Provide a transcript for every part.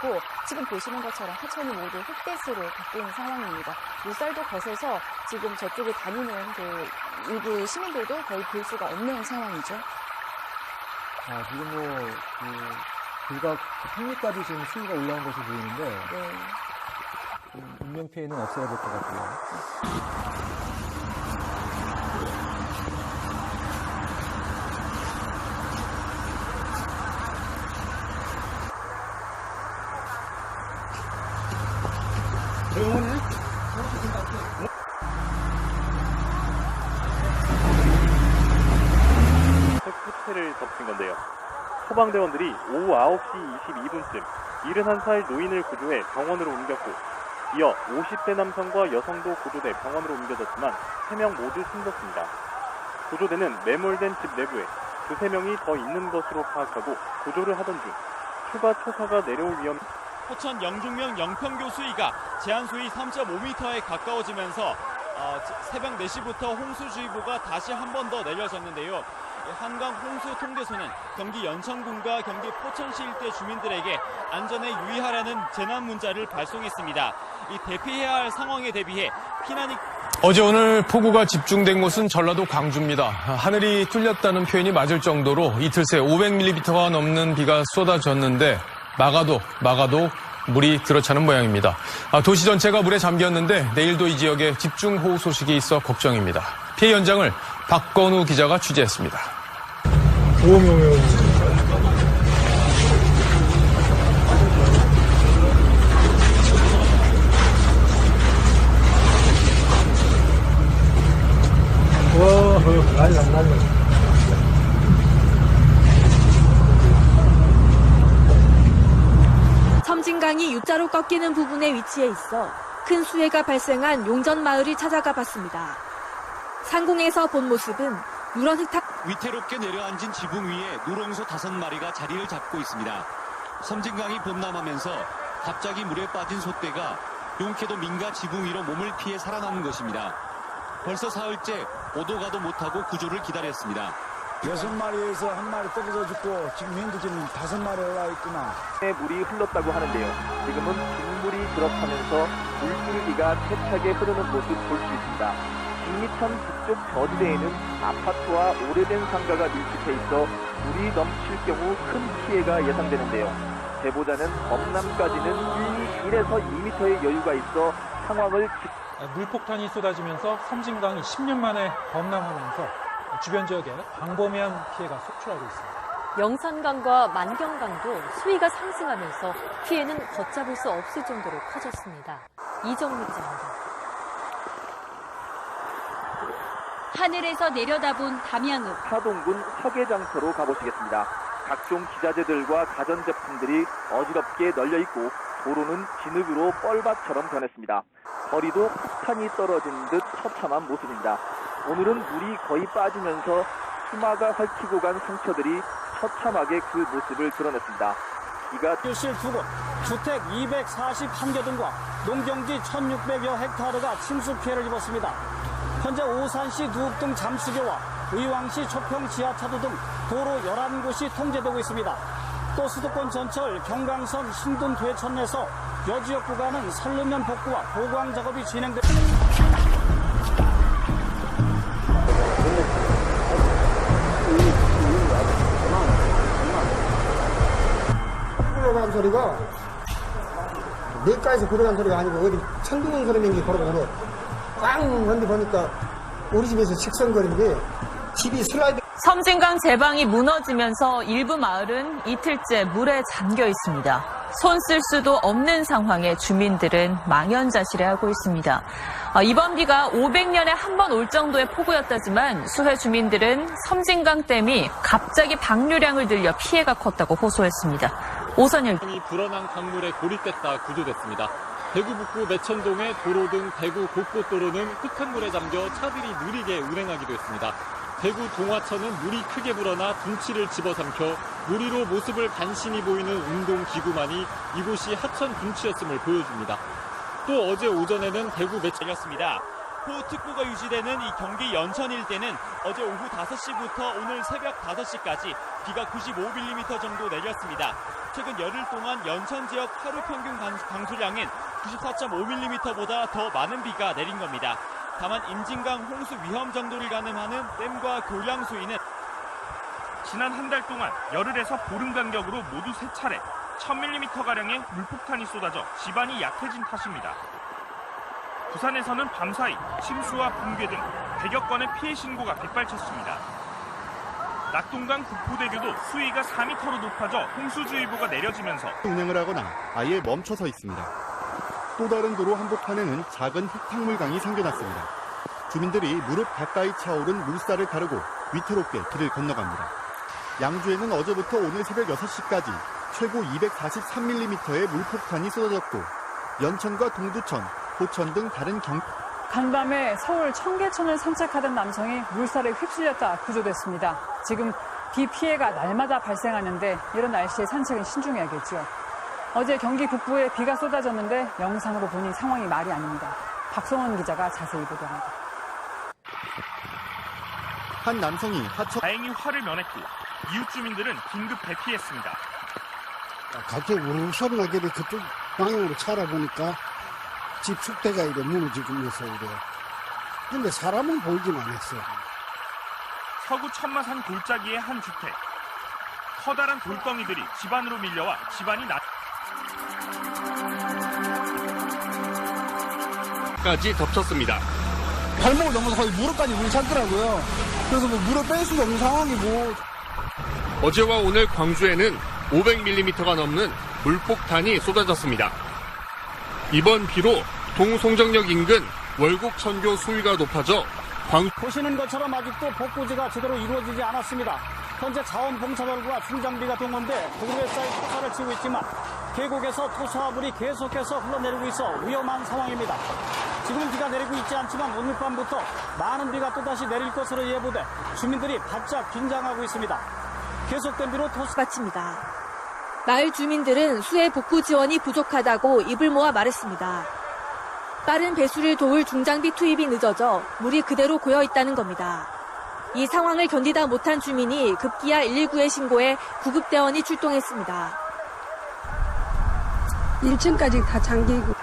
있고 지금 보시는 것처럼 하천이 모두 흑돼지로 바뀐 상황입니다. 물살도 거세서 지금 저쪽에 다니는 일부 시민들도 거의 볼 수가 없는 상황이죠. 지금 불과 평리까지 지금 수위가 올라온 것이 보이는데 네. 인명 피해는 없어야 될 것 같고요. 호텔을 덮친 건데요. 소방대원들이 오후 9시 22분쯤 71살 노인을 구조해 병원으로 옮겼고 이어 50대 남성과 여성도 구조돼 병원으로 옮겨졌지만 3명 모두 숨졌습니다. 구조대는 매몰된 집 내부에 두세 명이 더 있는 것으로 파악하고 구조를 하던 중 추가 초사가 내려올 위험. 포천 영중면 영평교 수위가 제한 수위 3.5m에 가까워지면서 새벽 4시부터 홍수주의보가 다시 한 번 더 내려졌는데요. 한강 홍수 통제소는 경기 연천군과 경기 포천시 일대 주민들에게 안전에 유의하라는 재난 문자를 발송했습니다. 이 대피해야 할 상황에 대비해 피난이 어제 오늘 폭우가 집중된 곳은 전라도 광주입니다. 하늘이 뚫렸다는 표현이 맞을 정도로 이틀 새 500mm가 넘는 비가 쏟아졌는데 막아도 물이 들어차는 모양입니다. 도시 전체가 물에 잠겼는데 내일도 이 지역에 집중호우 소식이 있어 걱정입니다. 피해 현장을 박건우 기자가 취재했습니다. 섬진강이 U자로 꺾이는 부분에 위치해 있어 큰 수해가 발생한 용전 마을을 찾아가 봤습니다. 상공에서 본 모습은 누런 흙탕. 위태롭게 내려앉은 지붕 위에 누렁소 5마리가 자리를 잡고 있습니다. 섬진강이 범람하면서 갑자기 물에 빠진 솥대가 용케도 민가 지붕 위로 몸을 피해 살아남은 것입니다. 벌써 사흘째 오도 가도 못하고 구조를 기다렸습니다. 6마리에서 1마리 떨어져 죽고 지금 현재는 5마리 올라와 있구나. 물이 흘렀다고 하는데요. 지금은 빗물이 들어가면서 물줄기가 세차게 흐르는 모습 볼 수 있습니다. 김리천 북쪽 저지대에는 아파트와 오래된 상가가 밀집해 있어 물이 넘칠 경우 큰 피해가 예상되는데요. 제보자는 범람까지는 1에서 2m의 여유가 있어 상황을 물폭탄이 쏟아지면서 섬진강이 10년 만에 범람하면서 주변 지역에 광범위한 피해가 속출하고 있습니다. 영산강과 만경강도 수위가 상승하면서 피해는 걷잡을 수 없을 정도로 커졌습니다. 이정미 기자입니다. 하늘에서 내려다본 담양읍. 하동군 화계장터로 가보시겠습니다. 각종 기자재들과 가전제품들이 어지럽게 널려있고 도로는 진흙으로 뻘밭처럼 변했습니다. 거리도 폭탄이 떨어진 듯 처참한 모습입니다. 오늘은 물이 거의 빠지면서 수마가 핥히고 간 상처들이 처참하게 그 모습을 드러냈습니다. 비가 교실 2곳, 주택 241개 등과 농경지 1,600여 헥타르가 침수 피해를 입었습니다. 현재 오산시 두읍 등 잠수교와 의왕시 초평 지하차도 등 도로 11곳이 통제되고 있습니다. 또 수도권 전철 경강선 신돈 대천에서 여지역 구간은 선루면 복구와 보강 작업이 진행됩니다. 걸어가는 소리가 내과에서 걸어가는 소리가 아니고 어디 천둥은 소리는 게 걸어가고 꽝 건데 보니까 우리 집에서 식성거린 게 집이 슬라이드. 섬진강 제방이 무너지면서 일부 마을은 이틀째 물에 잠겨 있습니다. 손 쓸 수도 없는 상황에 주민들은 망연자실해하고 있습니다. 이번 비가 500년에 한 번 올 정도의 폭우였다지만 수해 주민들은 섬진강 댐이 갑자기 방류량을 늘려 피해가 컸다고 호소했습니다. 오선일. 불어난 강물에 고립됐다 구조됐습니다. 대구 북부 매천동의 도로 등 대구 곳곳도로는 흙한 물에 잠겨 차들이 느리게 운행하기도 했습니다. 대구 동화천은 물이 크게 불어나 둔치를 집어삼켜 물 위로 모습을 간신히 보이는 운동기구만이 이곳이 하천 둔치였음을 보여줍니다. 또 어제 오전에는 대구 매천이었습니다. 공포특보가 유지되는 이 경기 연천 일대는 어제 오후 5시부터 오늘 새벽 5시까지 비가 95mm 정도 내렸습니다. 최근 열흘 동안 연천 지역 하루 평균 강수량은 94.5mm보다 더 많은 비가 내린 겁니다. 다만 임진강 홍수 위험 정도를 가늠하는 댐과 교량 수위는 지난 한 달 동안 열흘에서 보름 간격으로 모두 3차례 1000mm가량의 물폭탄이 쏟아져 지반이 약해진 탓입니다. 부산에서는 밤사이 침수와 붕괴 등 100여 건의 피해 신고가 빗발쳤습니다. 낙동강 국포대교도 수위가 4m로 높아져 홍수주의보가 내려지면서 운행을 하거나 아예 멈춰서 있습니다. 또 다른 도로 한복판에는 작은 흙탕물강이 생겨났습니다. 주민들이 무릎 가까이 차오른 물살을 가르고 위태롭게 길을 건너갑니다. 양주에는 어제부터 오늘 새벽 6시까지 최고 243mm의 물폭탄이 쏟아졌고 연천과 동두천, 포천 등 다른 간밤에 서울 청계천을 산책하던 남성이 물살에 휩쓸렸다 구조됐습니다. 지금 비 피해가 날마다 발생하는데 이런 날씨에 산책은 신중해야겠죠. 어제 경기 북부에 비가 쏟아졌는데 영상으로 보니 상황이 말이 아닙니다. 박성원 기자가 자세히 보도합니다. 한 남성이 다행히 화를 면했고 이웃 주민들은 긴급 대피했습니다. 갑자기 우르르 소리 나길래 그쪽 방향으로 차려보니까 집 축대가 이래 무너지고 있어 이래. 근데 사람은 보이진 않았어. 서구 천마산 골짜기의 한 주택. 커다란 돌덩이들이 집안으로 밀려와 집안이 까지 덮쳤습니다. 발목을 넘어서 거의 무릎까지 물이 찼더라고요. 그래서 뭐 물을 뺄 수도 없는 상황이고. 어제와 오늘 광주에는 500mm가 넘는 물폭탄이 쏟아졌습니다. 이번 비로 동송정역 인근 월곡천교 수위가 높아져 보시는 것처럼 아직도 복구지가 제대로 이루어지지 않았습니다. 현재 자원봉사들과 중장비가 동원돼 도로에 쌓인 토사를 치고 있지만 계곡에서 토사와 물이 계속해서 흘러내리고 있어 위험한 상황입니다. 지금 비가 내리고 있지 않지만 오늘 밤부터 많은 비가 또다시 내릴 것으로 예보돼 주민들이 바짝 긴장하고 있습니다. 계속된 비로 마칩니다. 마을 주민들은 수해 복구 지원이 부족하다고 입을 모아 말했습니다. 빠른 배수를 도울 중장비 투입이 늦어져 물이 그대로 고여 있다는 겁니다. 이 상황을 견디다 못한 주민이 급기야 119에 신고해 구급대원이 출동했습니다. 1층까지 다 잠기고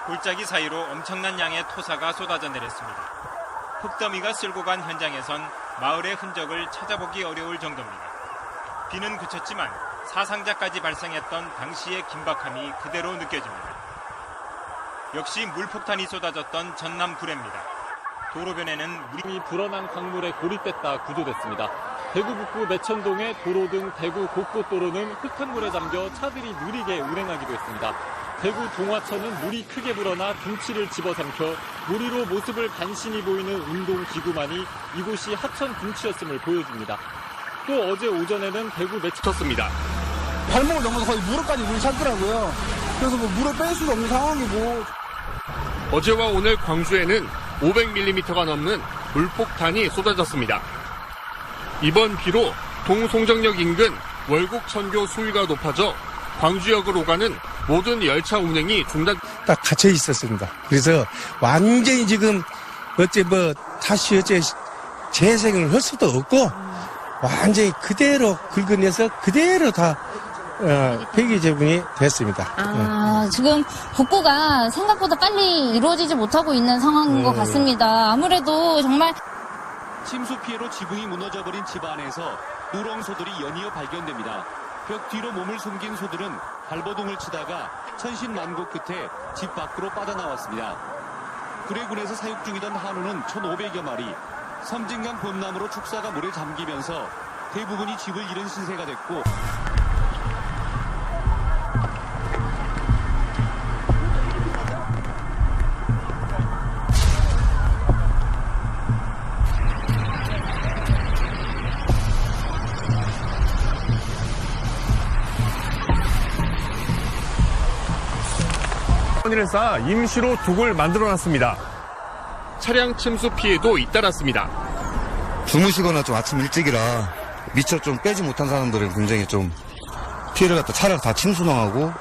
골짜기 사이로 엄청난 양의 토사가 쏟아져 내렸습니다. 흙더미가 쓸고 간 현장에선 마을의 흔적을 찾아보기 어려울 정도입니다. 비는 그쳤지만 사상자까지 발생했던 당시의 긴박함이 그대로 느껴집니다. 역시 물폭탄이 쏟아졌던 전남 구례입니다. 도로변에는 물이 불어난 강물에 고립됐다 구조됐습니다. 대구 북부 매천동의 도로 등 대구 곳곳 도로는 흙탕물에 잠겨 차들이 느리게 운행하기도 했습니다. 대구 동화천은 물이 크게 불어나 둥치를 집어삼켜 물 위로 모습을 간신히 보이는 운동기구만이 이곳이 하천 둥치였음을 보여줍니다. 또 어제 오전에는 대구 매천입니다. 발목을 넘어서 거의 무릎까지 물이 찼더라고요. 그래서 뭐 물을 뺄 수도 없는 상황이고. 어제와 오늘 광주에는 500mm가 넘는 물폭탄이 쏟아졌습니다. 이번 비로 동송정역 인근 월곡천교 수위가 높아져 광주역으로 가는 모든 열차 운행이 딱 갇혀 있었습니다. 그래서 완전히 지금 다시 재생을 할 수도 없고 완전히 그대로 긁어내서 그대로 다 폐기 처분이 됐습니다. 지금 복구가 생각보다 빨리 이루어지지 못하고 있는 상황인 것 같습니다. 아무래도 정말 침수 피해로 지붕이 무너져버린 집 안에서 누렁소들이 연이어 발견됩니다. 벽 뒤로 몸을 숨긴 소들은 발버둥을 치다가 천신만고 끝에 집 밖으로 빠져나왔습니다. 구례군에서 사육 중이던 한우는 1,500여 마리, 섬진강 봄나무로 축사가 물에 잠기면서 대부분이 집을 잃은 신세가 됐고 을 쌓아 임시로 둑을 만들어놨습니다. 차량 침수 피해도 잇따랐습니다. 주무시거나 좀 아침 일찍이라 미처 좀 빼지 못한 사람들은 굉장히 좀 피해를 갖다 차량 다 침수 당하고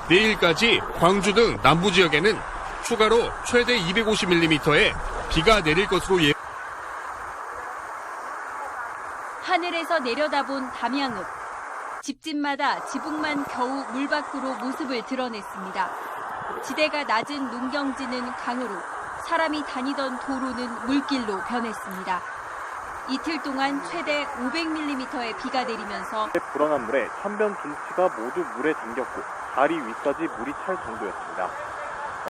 내일까지 광주 등 남부 지역에는 추가로 최대 250mm의 비가 내릴 것으로 하늘에서 내려다본 담양읍. 집집마다 지붕만 겨우 물 밖으로 모습을 드러냈습니다. 지대가 낮은 농경지는 강으로, 사람이 다니던 도로는 물길로 변했습니다. 이틀 동안 최대 500mm의 비가 내리면서 불어난 물에 천변 김치가 모두 물에 잠겼고 다리 위까지 물이 찰 정도였습니다.